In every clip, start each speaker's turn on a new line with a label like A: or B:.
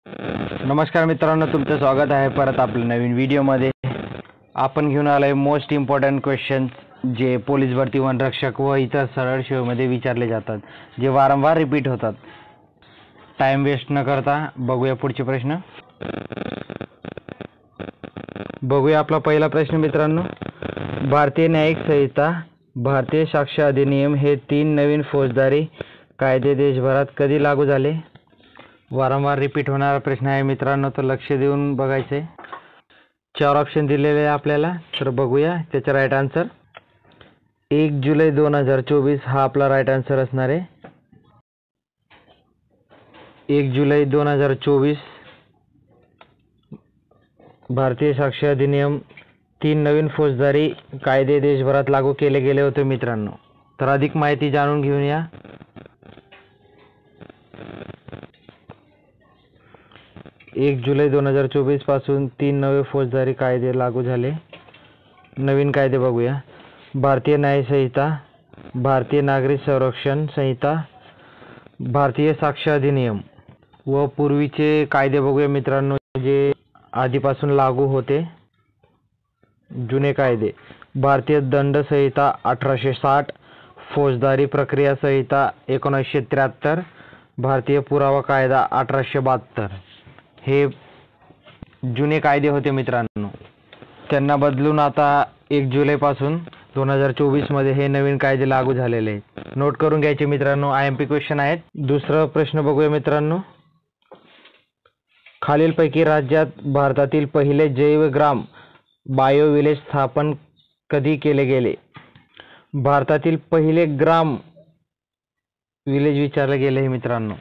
A: नमस्कार मित्रांनो, तुमचं स्वागत आहे परत आपल्या नवीन व्हिडिओमध्ये। आपण घेऊन आलोय मोस्ट इम्पॉर्टंट क्वेश्चन्स जे पोलीस भरती, वनरक्षक व इतर सरळ सेवेमध्ये विचारले जातात, जे वारंवार रिपीट होतात। टाइम वेस्ट न करता बघूया पुढचे प्रश्न। बघूया आपला पहिला प्रश्न मित्रांनो। भारतीय न्यायिक संहिता, भारतीय साक्ष अधिनियम हे तीन नवीन फौजदारी कायदे देशभरात कधी लागू झाले? वारंवार रिपीट होणारा प्रश्न आहे मित्रांनो, तर लक्ष देऊन बघायचे। चार ऑप्शन दिलेले आहे आपल्याला, तर बघूया त्याचा राईट आन्सर। 1 जुलै 2024 हा आपला राईट आन्सर असणार आहे। 1 जुलै 2024 भारतीय साक्ष अधिनियम, तीन नवीन फौजदारी कायदे देशभरात लागू केले गेले होते मित्रांनो। तर अधिक माहिती जाणून घेऊया। 1 जुलै 2024 पासून तीन नवे फौजदारी कायदे लागू झाले। नवीन कायदे बघूया। भारतीय न्याय संहिता, भारतीय नागरिक संरक्षण संहिता, भारतीय साक्ष अधिनियम व पूर्वीचे कायदे बघूया मित्रांनो, जे आधीपासून लागू होते जुने कायदे। भारतीय दंड संहिता 1860, फौजदारी प्रक्रिया संहिता 1973, भारतीय पुरावा कायदा 1872 हे जुने कायदे होते मित्रांनो। त्यांना बदलून आता 1 जुलै पासून 2024 मध्ये हे नवीन कायदे लागू झालेले आहेत। नोट करून घ्यायचे मित्रांनो, IMP क्वेश्चन आहेत। दुसरा प्रश्न बघूया मित्रांनो। खालीलपैकी राज्यात भारतातील पहिले जैवग्राम बायो विलेज स्थापन कधी केले गेले? भारतातील पहिले ग्राम विलेज विचारले गेले आहे मित्रांनो।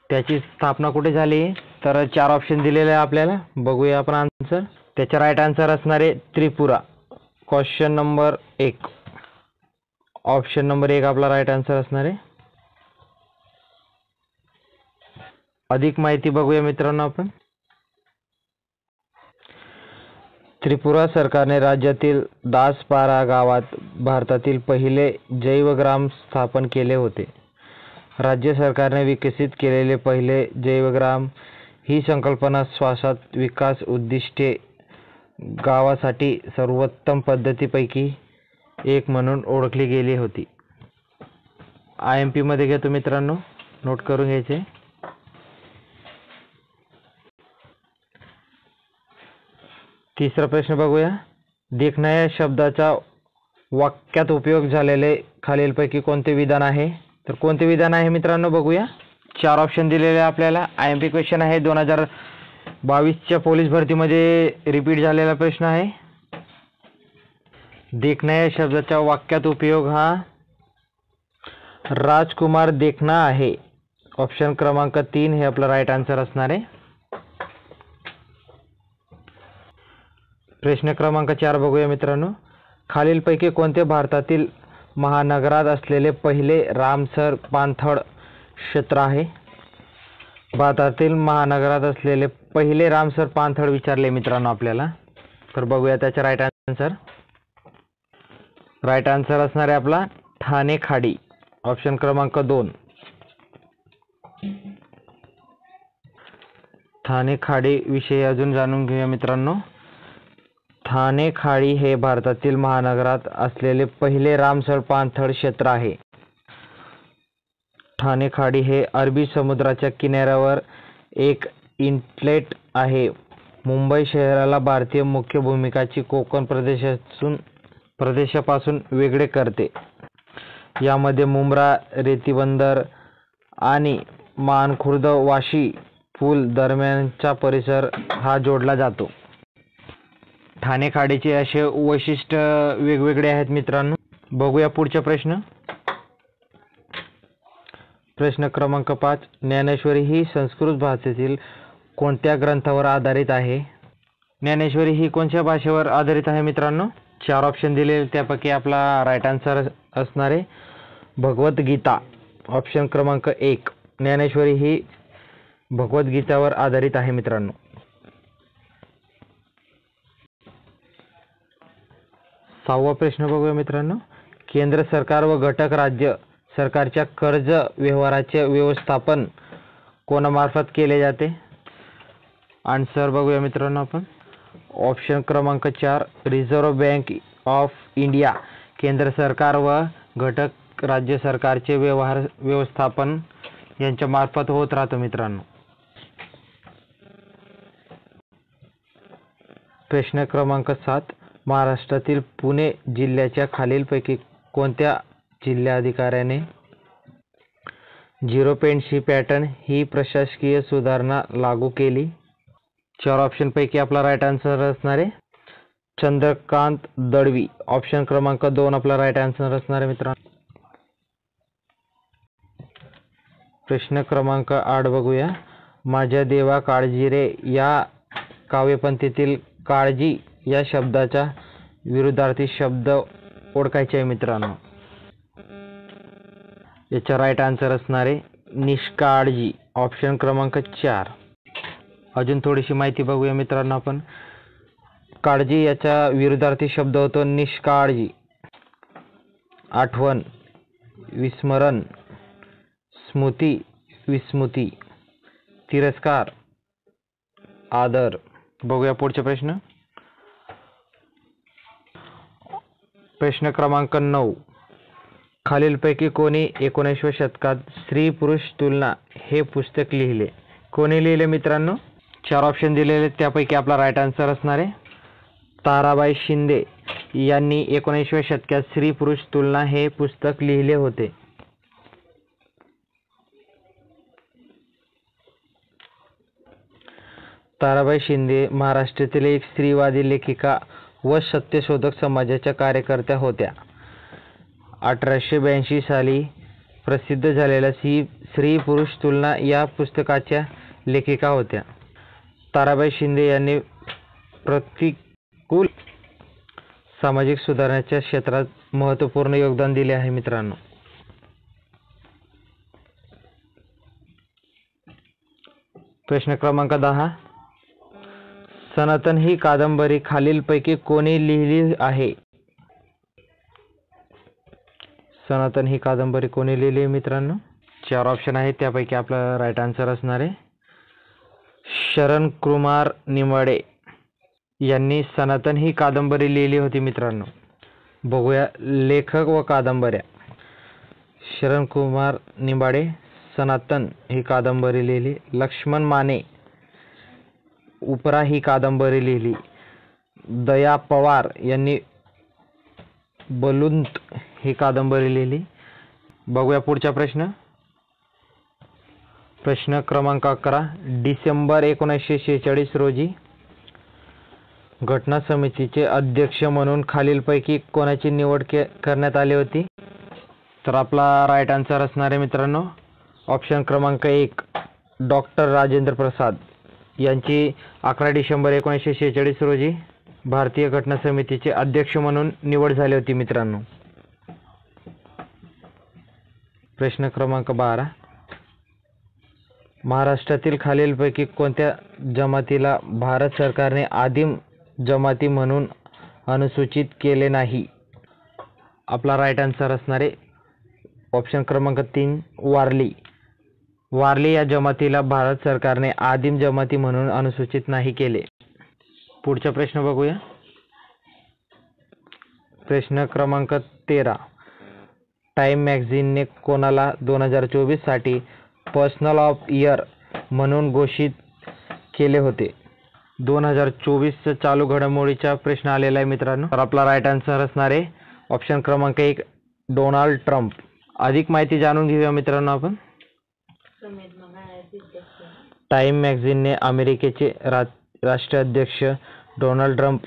A: त्याची स्थापना कुठे झाली? तर चार ऑप्शन दिलेले आहे आपल्याला, बघूया आपण आन्सर। त्याचा राईट आन्सर असणार आहे Tripura. Question number 1, option number 1 आपला राईट आन्सर असणार आहे। अधिक माहिती बघूया मित्रांनो आपण। त्रिपुरा सरकारने राज्यातील दासपारा गावात भारतातील पहिले जैवग्राम स्थापन केले होते। राज्य सरकारने विकसित केलेले पहिले जैवग्राम ही संकल्पना शाश्वत विकास उद्दिष्टे गावासाठी सर्वोत्तम पद्धतीपैकी एक म्हणून ओळखली गेली होती। IMP मध्ये घेतो मित्रांनो, नोट करून घ्यायचे। तिसरा प्रश्न बघूया। देखना या शब्दाचा वाक्यात उपयोग झालेले खालीलपैकी कोणते विधान आहे? तर कोणते विधान आहे मित्रांनो बघूया। चार ऑप्शन दिलेले आपल्याला। IMP क्वेश्चन आहे, 2022च्या पोलीस भरतीमध्ये रिपीट झालेला प्रश्न आहे। देखना या शब्दाचा वाक्यात उपयोग हा राजकुमार देखना आहे। ऑप्शन क्रमांक 3 हे आपला राईट आन्सर असणार आहे। प्रश्न क्रमांक 4 बघूया मित्रांनो। खालीलपैकी कोणते भारतातील महानगरात असलेले पहिले रामसर पाणथळ क्षेत्र आहे? भारतातील महानगरात असलेले पहिले रामसर पाणथळ विचारले मित्रांनो आपल्याला, तर बघूया त्याचा राईट आन्सर। राईट आन्सर असणार आहे आपला ठाणे खाडी। ऑप्शन क्रमांक 2, ठाणे खाडी विषयी अजून जाणून घेऊया मित्रांनो। ठाणे खाडी हे भारतातील महानगरात असलेले पहिले रामसर पाणथळ क्षेत्र आहे। ठाणे खाडी हे अरबी समुद्राच्या किनाऱ्यावर एक इनलेट आहे। मुंबई शहराला भारतीय मुख्य भूमीकाची कोकण प्रदेशापासून वेगळे करते। यामध्ये मुंब्रा रेतीबंदर आणि मानखुर्द वाशी पूल दरम्यानचा परिसर हा जोडला जातो। ठाणे खाडीचे असे वैशिष्ट्य वेगवेगळे आहेत मित्रांनो। बघूया पुढचा प्रश्न। प्रश्न क्रमांक 5, ज्ञानेश्वरी ही संस्कृत भाषेतील कोणत्या ग्रंथावर आधारित आहे? ज्ञानेश्वरी ही कोणत्या भाषेवर आधारित आहे मित्रांनो? चार ऑप्शन दिले, त्यापैकी आपला राईट आन्सर असणार आहे भगवद्गीता। ऑप्शन क्रमांक 1, ज्ञानेश्वरी ही भगवद्गीतावर आधारित आहे मित्रांनो। सहावा प्रश्न बघूया मित्रांनो। केंद्र सरकार व घटक राज्य सरकारच्या कर्ज व्यवहाराचे व्यवस्थापन कोणामार्फत केले जाते? आन्सर बघूया मित्रांनो आपण. ऑप्शन क्रमांक 4 रिझर्व्ह बँक ऑफ इंडिया केंद्र सरकार व घटक राज्य सरकारचे व्यवस्थापन यांच्या मार्फत होत राहतो मित्रांनो. प्रश्न क्रमांक 7 महाराष्ट्रातील पुणे जिल्ह्याच्या खालीलपैकी कोणत्या जिल्हाधिकाऱ्याने झिरो पेन्सी पॅटर्न ही प्रशासकीय सुधारणा लागू केली? 4 ऑप्शन पैकी आपला राईट आन्सर असणार आहे चंद्रकांत दळवी. ऑप्शन क्रमांक 2 आपला राईट आन्सर असणार आहे मित्रांनो. प्रश्न क्रमांक 8 बघूया. माझ्या देवा काळजी रे या काव्यपंक्तीतील काळजी या शब्दाचा विरुद्धार्थी शब्द ओळखायचे आहे मित्रांनो. याचा राईट आन्सर असणार आहे निष्काळजी. ऑप्शन क्रमांक 4. अजून थोडीशी माहिती बघूया मित्रांनो आपण. काळजी याचा विरुद्धार्थी शब्द होतो निष्काळजी. आठवण, विस्मरण, स्मृती, विस्मृती, तिरस्कार, आदर. बघूया पुढचा प्रश्न. प्रश्न क्रमांक 9 खालीलपैकी कोणी 19व्या शतकात स्त्री पुरुष तुलना हे पुस्तक लिहिले? कोणी लिहिले मित्रांनो? 4 ऑप्शन दिलेले त्यापैकी आपला राईट आन्सर असणार आहे ताराबाई शिंदे यांनी 19व्या शतकात स्त्री पुरुष तुलना हे पुस्तक लिहिले होते. ताराबाई शिंदे महाराष्ट्रातील एक स्त्रीवादी लेखिका व सत्यशोधक समाजाच्या कार्यकर्त्या होत्या. 1882 साली प्रसिद्ध झालेल्या स्त्री पुरुष तुलना या पुस्तकाच्या लेखिका होत्या. ताराबाई शिंदे यांनी प्रतिकूल सामाजिक सुधारणाच्या क्षेत्रात महत्त्वपूर्ण योगदान दिले आहे मित्रांनो. प्रश्न क्रमांक 10 सनातन ही कादंबरी खालीलपैकी कोणी लिहिली आहे? सनातन ही कादंबरी कोणी लिहिली आहे मित्रांनो? 4 ऑप्शन आहेत त्यापैकी आपला राईट आन्सर असणार आहे शरणकुमार निंबाडे यांनी सनातन ही कादंबरी लिहिली होती मित्रांनो. बघूया लेखक व कादंबऱ्या. शरणकुमार निंबाडे सनातन ही कादंबरी लिहिली. लक्ष्मण माने उपरा ही कादंबरी लिहिली. दया पवार यांनी बलुंत ही कादंबरी लिहिली. बघूया पुढचा प्रश्न. प्रश्न क्रमांक 11 डिसेंबर 1946 रोजी घटना समितीचे अध्यक्ष म्हणून खालीलपैकी कोणाची निवड करण्यात आली होती? तर आपला राईट आन्सर असणार आहे मित्रांनो ऑप्शन क्रमांक 1 डॉक्टर राजेंद्र प्रसाद यांची 11 डिसेंबर 1946 रोजी भारतीय घटना समितीचे अध्यक्ष म्हणून निवड झाली होती मित्रांनो. प्रश्न क्रमांक 12 महाराष्ट्रातील खालीलपैकी कोणत्या जमातीला भारत सरकारने आदिम जमाती म्हणून अनुसूचित केले नाही? आपला राईट आन्सर असणार आहे ऑप्शन क्रमांक 3 वारली. वारली या जमातीला भारत सरकारने आदिम जमाती म्हणून अनुसूचित नाही केले. पुढचा प्रश्न बघूया. प्रश्न क्रमांक 13 टाइम मॅगझिनने कोणाला 2024 साठी पर्सनल ऑफ इयर म्हणून घोषित केले होते? 2024 चालू घडामोडीचा प्रश्न आलेला आहे मित्रांनो. तर आपला राईट आन्सर असणार आहे ऑप्शन क्रमांक 1 डोनाल्ड ट्रम्प. अधिक माहिती जाणून घेऊया मित्रांनो आपण. टाइम मॅगझिनने अमेरिकेचे राष्ट्राध्यक्ष डोनाल्ड ट्रम्प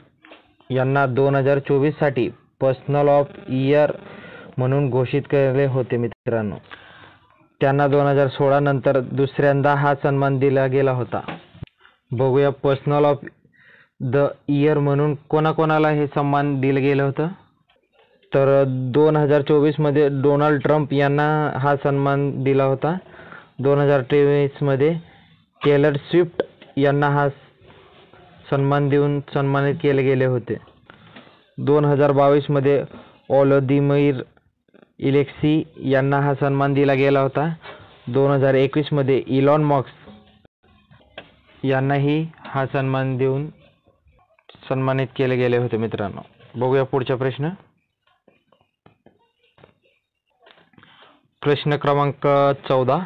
A: यांना 2024 साठी पर्सनल ऑफ इयर म्हणून घोषित केले होते मित्रांनो. त्यांना 2016 नंतर दुसऱ्यांदा हा सन्मान दिला गेला होता. बघूया पर्सनल ऑफ द इयर म्हणून कोणाकोणाला हे सन्मान दिलं गेलं होतं. तर 2024 मध्ये डोनाल्ड ट्रम्प यांना हा सन्मान दिला होता. 2023 मध्ये टेलर स्विफ्ट यांना हा सन्मान देऊन सन्मानित केले गेले होते. 2022 मध्ये व्लादिमीर इलेक्सी यांना हा सन्मान दिला गेला होता. 2021 मध्ये इलॉन मस्क यांनाही हा सन्मान देऊन सन्मानित केले गेले होते मित्रांनो. बघूया पुढचा प्रश्न. प्रश्न क्रमांक 14.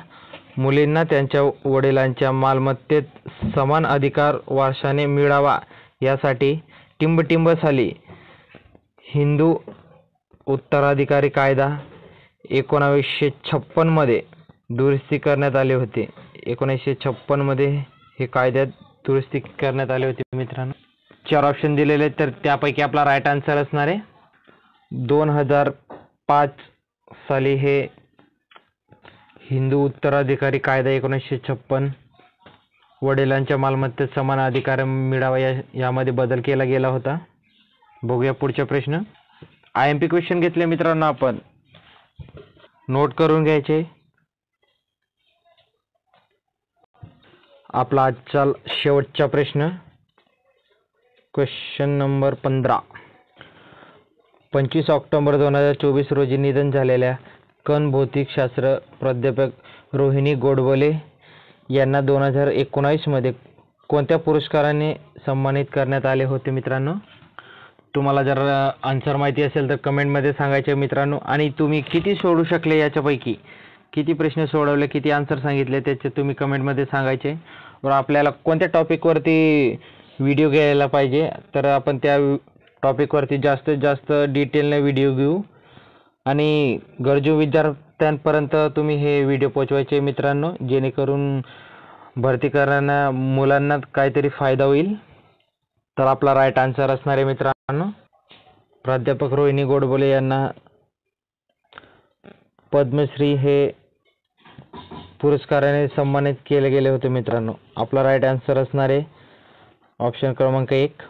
A: मुलींना त्यांच्या वडिलांच्या मालमत्तेत समान अधिकार वारशाने मिळावा यासाठी टिंबटिंब साली हिंदू उत्तराधिकारी कायदा 1956 मध्ये दुरुस्ती करण्यात आली होती. 1956 मध्ये हे कायद्यात दुरुस्ती करण्यात आली होती मित्रांनो. 4 ऑप्शन दिलेले तर त्यापैकी आपला राईट आन्सर असणार आहे 2005 साली हे हिंदू उत्तराधिकारी कायदा 1956 वडिलांच्या मालमत्तेत समान अधिकार मिळावा यामध्ये बदल केला गेला होता. बघूया पुढचा प्रश्न. IMP क्वेश्चन घेतले मित्रांनो, आपण नोट करून घ्यायचे. आपला आजचा शेवटचा प्रश्न. Question number 15. 25 ऑक्टोबर 2024 रोजी निधन झालेल्या कण भौतिकशास्त्र प्राध्यापक रोहिणी गोडबोले यांना 2019 मध्ये कोणत्या पुरस्काराने सन्मानित करण्यात आले होते मित्रांनो? तुम्हाला जर आन्सर माहिती असेल तर कमेंटमध्ये सांगायचे मित्रांनो. आणि तुम्ही किती सोडू शकले, याच्यापैकी किती प्रश्न सोडवले, किती आन्सर सांगितले त्याचे तुम्ही कमेंटमध्ये सांगायचे. व आपल्याला कोणत्या टॉपिकवरती व्हिडिओ घ्यायला पाहिजे तर आपण त्या टॉपिकवरती जास्तीत जास्त डिटेलने व्हिडिओ घेऊ आणि गरजू विद्यार्थ्यांपर्यंत तुम्ही हे व्हिडिओ पोहोचवायचे मित्रांनो, जेणेकरून भरती करणाऱ्या मुलांना काहीतरी फायदा होईल. तर आपला राईट आन्सर असणार आहे मित्रांनो प्राध्यापक रोहिणी गोडबोले यांना पद्मश्री हे पुरस्काराने सन्मानित केले गेले होते मित्रांनो. आपला राईट आन्सर असणार आहे ऑप्शन क्रमांक 1.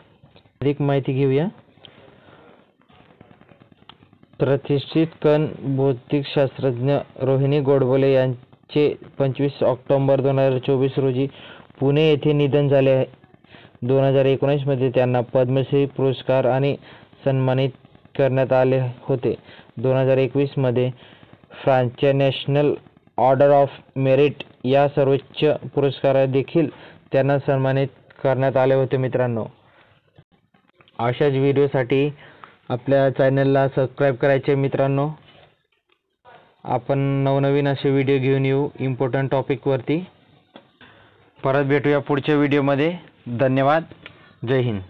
A: अधिक माहिती घेऊया. प्रतिष्ठित कण भौतिकशास्त्रज्ञ रोहिणी गोडबोले यांचे 25 ऑक्टोबर 2024 रोजी पुणे येथे निधन झाले आहे. 2019 मध्ये त्यांना पद्मश्री पुरस्कार आणि सन्मानित करण्यात आले होते. 2021 मध्ये फ्रान्सच्या नॅशनल ऑर्डर ऑफ मेरिट या सर्वोच्च पुरस्काराने देखील त्यांना सन्मानित करण्यात आले होते मित्रांनो. अशाच व्हिडिओसाठी आपल्या चॅनलला सबस्क्राईब करायचे मित्रांनो. आपण नवनवीन असे व्हिडिओ घेऊन येऊ इम्पॉर्टंट टॉपिकवरती. परत भेटूया पुढच्या व्हिडिओमध्ये. धन्यवाद. जय हिंद.